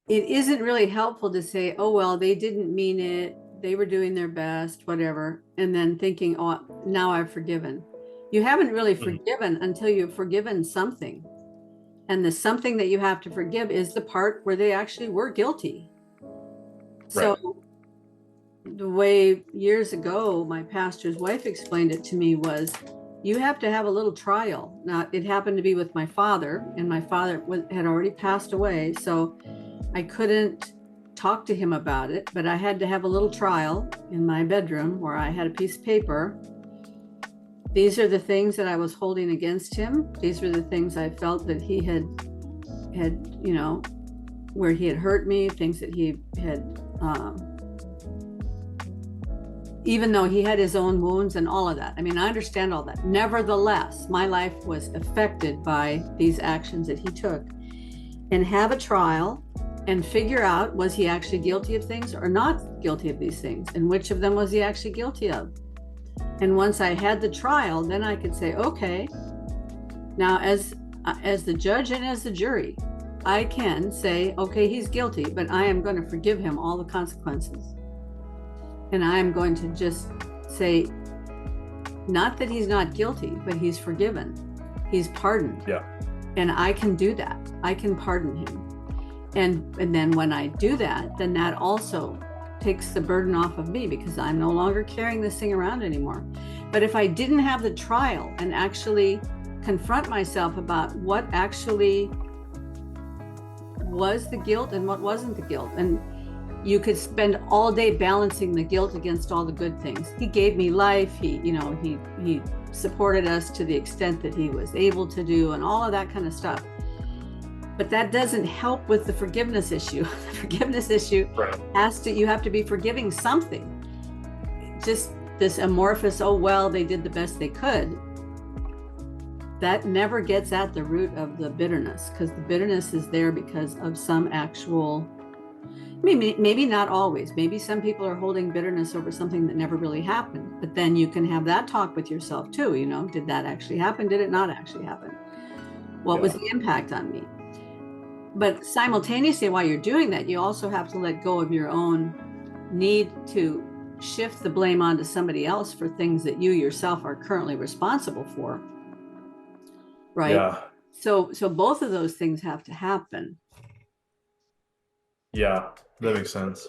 it isn't really helpful to say, oh, well, they didn't mean it. They were doing their best, whatever. And then thinking, oh, now I've forgiven. You haven't really Mhm. forgiven until you've forgiven something. And the something that you have to forgive is the part where they actually were guilty. Right. So the way years ago my pastor's wife explained it to me was you have to have a little trial. Now, it happened to be with my father, and my father had already passed away. So I couldn't talk to him about it, but I had to have a little trial in my bedroom where I had a piece of paper. These are the things that I was holding against him. These were the things I felt that he had, where he had hurt me, things that he had, even though he had his own wounds and all of that. I mean, I understand all that. Nevertheless, my life was affected by these actions that he took. And have a trial and figure out, was he actually guilty of things or not guilty of these things? And which of them was he actually guilty of? And once I had the trial, then I could say, okay, now as the judge and as the jury, I can say, okay, he's guilty, but I am going to forgive him all the consequences. And I am going to just say, not that he's not guilty, but he's forgiven. He's pardoned. Yeah. And I can do that. I can pardon him. And then when I do that, then that also takes the burden off of me because I'm no longer carrying this thing around anymore. But if I didn't have the trial and actually confront myself about what actually was the guilt and what wasn't the guilt, and you could spend all day balancing the guilt against all the good things. He gave me life. He supported us to the extent that he was able to do, and all of that kind of stuff. But that doesn't help with the forgiveness issue. The forgiveness issue Right. you have to be forgiving something. Just this amorphous, oh, well, they did the best they could. That never gets at the root of the bitterness, because the bitterness is there because of some actual, maybe not always. Maybe some people are holding bitterness over something that never really happened. But then you can have that talk with yourself too. Did that actually happen? Did it not actually happen? What was Yeah. the impact on me? But simultaneously, while you're doing that, you also have to let go of your own need to shift the blame onto somebody else for things that you yourself are currently responsible for. Right? Yeah. So both of those things have to happen. Yeah. That makes sense.